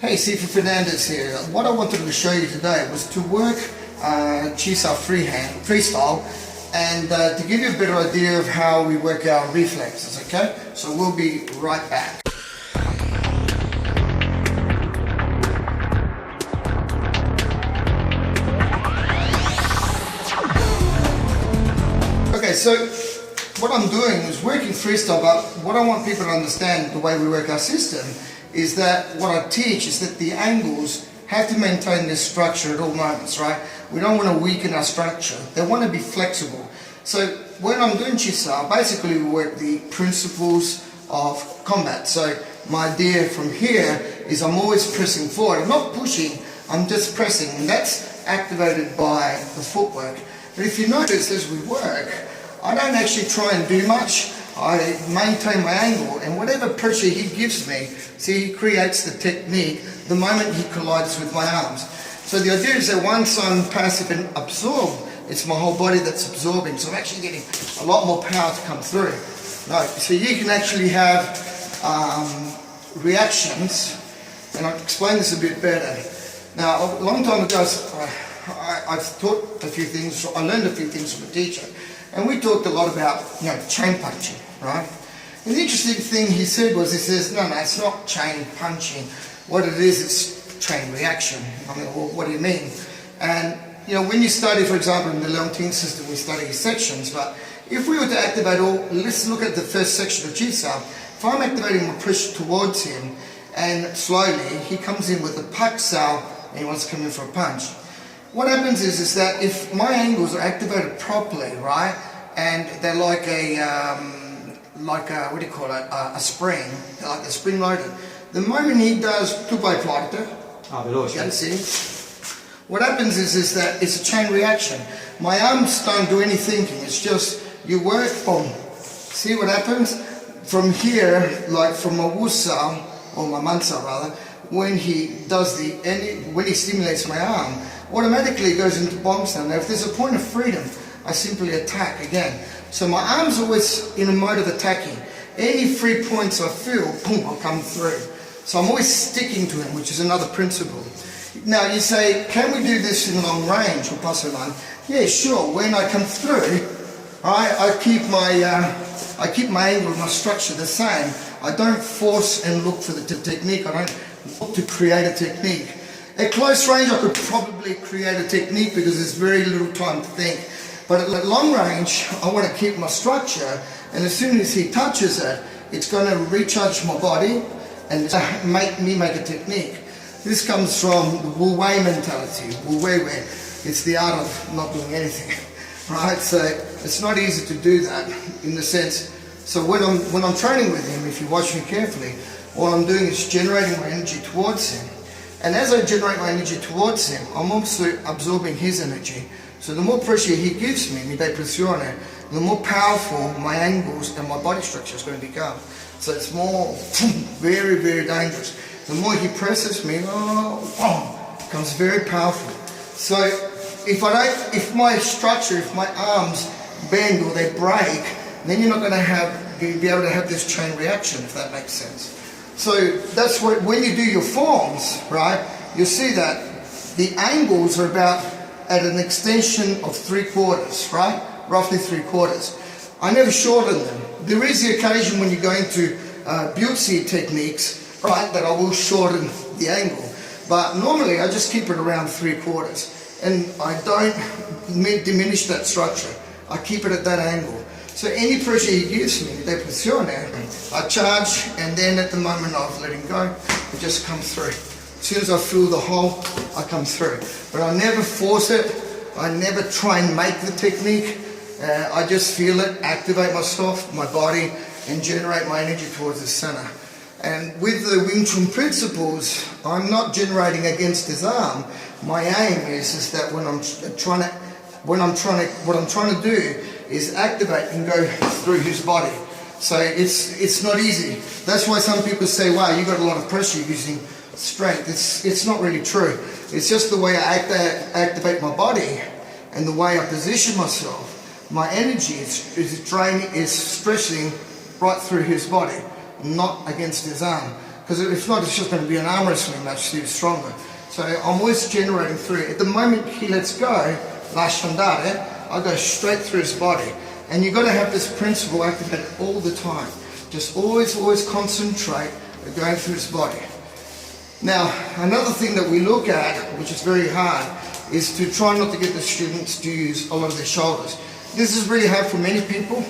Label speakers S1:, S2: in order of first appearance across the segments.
S1: Hey, Sifu Fernandez here. What I wanted to show you today was to work Chi-Sao freestyle and to give you a better idea of how we work our reflexes, okay? So we'll be right back. Okay, so what I'm doing is working freestyle, but what I want people to understand the way we work our system is that what I teach is that the angles have to maintain this structure at all moments, right? We don't want to weaken our structure. They want to be flexible. So when I'm doing Chi-Sao, basically we work the principles of combat. So my idea from here is I'm always pressing forward. I'm not pushing, I'm just pressing, and that's activated by the footwork. But if you notice as we work, I don't actually try and do much. I maintain my angle, and whatever pressure he gives me, see, he creates the technique the moment he collides with my arms. So the idea is that once I'm passive and absorb, it's my whole body that's absorbing, so I'm actually getting a lot more power to come through. Right, so you can actually have reactions, and I'll explain this a bit better. Now, a long time ago, I've taught a few things, I learned a few things from a teacher, and we talked a lot about, chain punching, right? And the interesting thing he said was, he says, no, it's not chain punching. What it is, it's chain reaction. I mean, well, what do you mean? And, when you study, for example, in the Leontine system, we study sections, but if we were to activate let's look at the first section of Chi-Sao. If I'm activating my push towards him, and slowly, he comes in with a Pak-Sao, and he wants to come in for a punch. What happens is that if my angles are activated properly, right, and they're like a what do you call it, a spring, like a spring loaded. The moment he does tupai forte, what happens is that it's a chain reaction. My arms don't do any thinking, it's just you work, boom. See what happens? From here, like from my wusa, or my mansa rather, when he does when he stimulates my arm, automatically it goes into bomb stand. Now if there's a point of freedom, I simply attack again. So my arm's always in a mode of attacking. Any free points I feel, boom, I'll come through. So I'm always sticking to him, which is another principle. Now you say, can we do this in long range or paso line? Yeah, sure. When I come through, I keep my angle, my structure the same. I don't force and look for the technique. I don't look to create a technique. At close range, I could probably create a technique because there's very little time to think. But at long range, I want to keep my structure, and as soon as he touches it, it's going to recharge my body and make me make a technique. This comes from the Wu Wei mentality, Wu Wei Wei. It's the art of not doing anything, right? So it's not easy to do that in the sense. So when I'm training with him, if you watch me carefully, all I'm doing is generating my energy towards him. And as I generate my energy towards him, I'm also absorbing his energy. So the more pressure he gives me, mi dai pressione, the more powerful my angles and my body structure is going to become. So it's more, very, very dangerous. The more he presses me, it becomes very powerful. So if my structure, if my arms bend or they break, then you're not going to be able to have this chain reaction, if that makes sense. So that's when you do your forms, right, you'll see that the angles are about at an extension of 3/4, right? Roughly 3/4. I never shorten them. There is the occasion when you're going to Butzi techniques, right, that I will shorten the angle. But normally I just keep it around 3/4. And I don't diminish that structure. I keep it at that angle. So any pressure he gives me, I charge, and then at the moment of letting go, it just comes through. As soon as I feel the hole, I come through. But I never force it. I never try and make the technique. I just feel it, activate myself, my body, and generate my energy towards the center. And with the Wing Chun principles, I'm not generating against his arm. My aim is that what I'm trying to do is activate and go through his body. So it's not easy. That's why some people say, wow, you got a lot of pressure using strength. It's not really true. It's just the way I activate my body and the way I position myself. My energy is stressing right through his body, not against his arm. Because if not, it's just going to be an arm wrestling match to be stronger. So I'm always generating through it. At the moment he lets go, lasciandare, I go straight through his body. And you've got to have this principle activated all the time. Just always concentrate on going through his body. Now, another thing that we look at, which is very hard, is to try not to get the students to use a lot of their shoulders. This is really hard for many people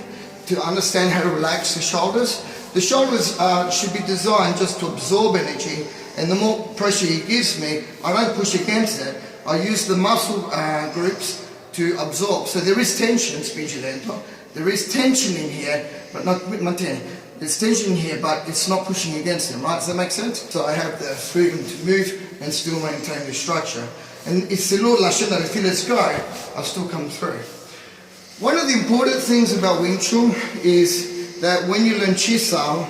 S1: to understand how to relax the shoulders. The shoulders should be designed just to absorb energy, and the more pressure he gives me, I don't push against it. I use the muscle groups to absorb. So there is tension, spingi lento. There is tension in here, but not mantiene. There's tension in here, but it's not pushing against him, right? Does that make sense? So I have the freedom to move and still maintain the structure. And if se lui lascia andare, if he lets go, I'll still come through. One of the important things about Wing Chun is that when you learn Chi Sao,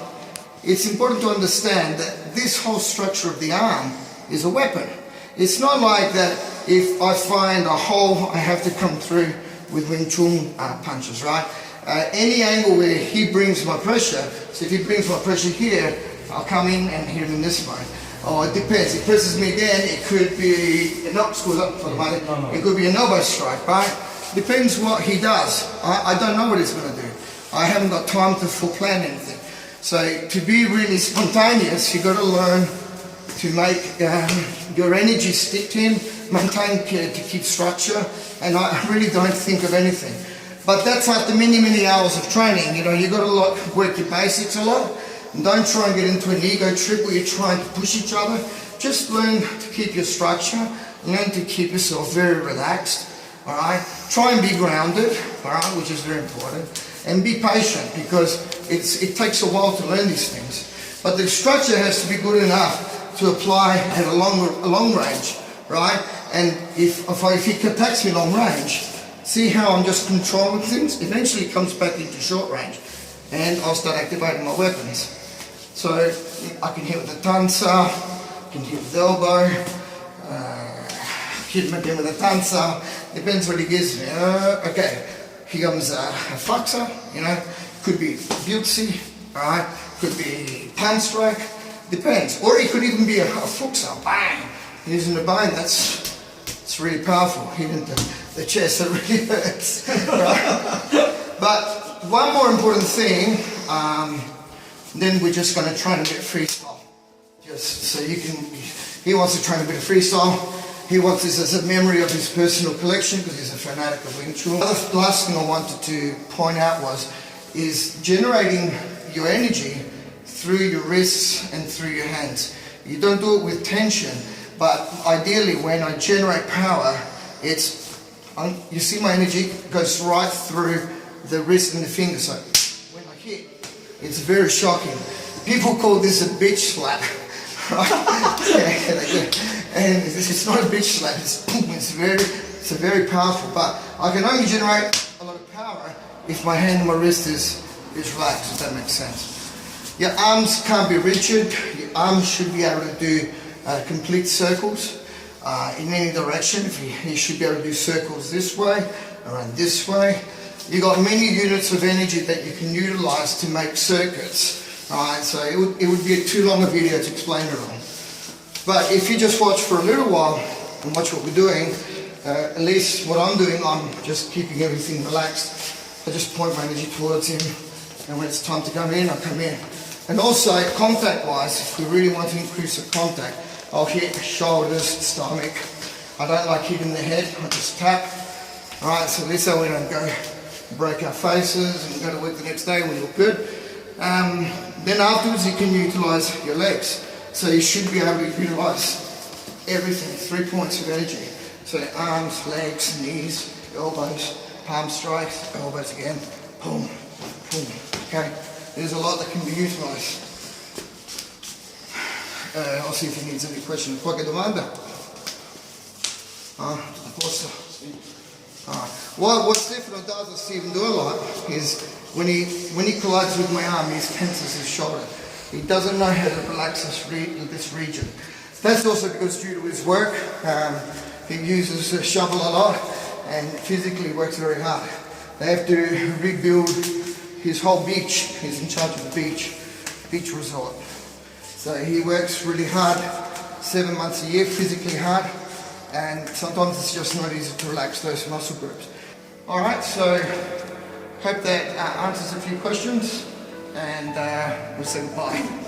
S1: it's important to understand that this whole structure of the arm is a weapon. It's not like that if I find a hole, I have to come through with Wing Chun punches, right? Any angle where he brings my pressure, so if he brings my pressure here, I'll come in and hit him in this way. Or it depends, he presses me again, it could be an up, it could be an elbow strike, right? Depends what he does. I don't know what he's going to do. I haven't got time to plan anything. So to be really spontaneous, you've got to learn to make your energy stick to him, maintain to keep structure, and I really don't think of anything. But that's after many hours of training. You know, you've got to work your basics a lot. And don't try and get into an ego trip where you're trying to push each other. Just learn to keep your structure, learn to keep yourself very relaxed, all right? Try and be grounded, all right, which is very important. And be patient, because it takes a while to learn these things. But the structure has to be good enough to apply at a long range, right? And if he attacks me long range, see how I'm just controlling things? Eventually it comes back into short range, and I'll start activating my weapons. So I can hit with the tansa, I can hit with the elbow, hit him again with the tansa, depends what he gives me. Okay, here comes a faxa, you know, could be Butsi, alright, could be palm strike, depends. Or it could even be a fuxa, bang, using the bone, it's really powerful, hitting the chest, that really hurts, right? But one more important thing, then we're just going to try to get freestyle. Just so you can, he wants to train a bit of freestyle. He wants this as a memory of his personal collection because he's a fanatic of Wing Chun. The last thing I wanted to point out is generating your energy through your wrists and through your hands. You don't do it with tension, but ideally when I generate power, you see my energy goes right through the wrist and the finger. So when I hit, it's very shocking. People call this a bitch slap, right? And it's not a bitch slap. It's very powerful. But I can only generate a lot of power if my hand and my wrist is relaxed. If that makes sense. Your arms can't be rigid. Your arms should be able to do complete circles in any direction. You should be able to do circles this way, around this way. You've got many units of energy that you can utilize to make circuits. Alright, so it would be too long a video to explain it all. But if you just watch for a little while and watch what we're doing, at least what I'm doing, I'm just keeping everything relaxed. I just point my energy towards him, and when it's time to come in, I come in. And also, contact-wise, if we really want to increase the contact, I'll hit shoulders, stomach. I don't like hitting the head, I just tap. Alright, so this way we don't go break our faces and go to work the next day, we look good. Then afterwards you can utilize your legs. So you should be able to utilize everything, 3 points of energy. So arms, legs, knees, elbows, palm strikes, elbows again, boom, boom, okay? There's a lot that can be utilized. I'll see if he needs any question. Qualche domanda? A posto? What Stefano does, or Stephen do a lot, is when he collides with my arm, he tenses his shoulder. He doesn't know how to relax this region. That's also because due to his work, he uses a shovel a lot and physically works very hard. They have to rebuild his whole beach. He's in charge of the beach resort. So he works really hard, 7 months a year, physically hard, and sometimes it's just not easy to relax those muscle groups. All right, so hope that answers a few questions, and we'll say goodbye.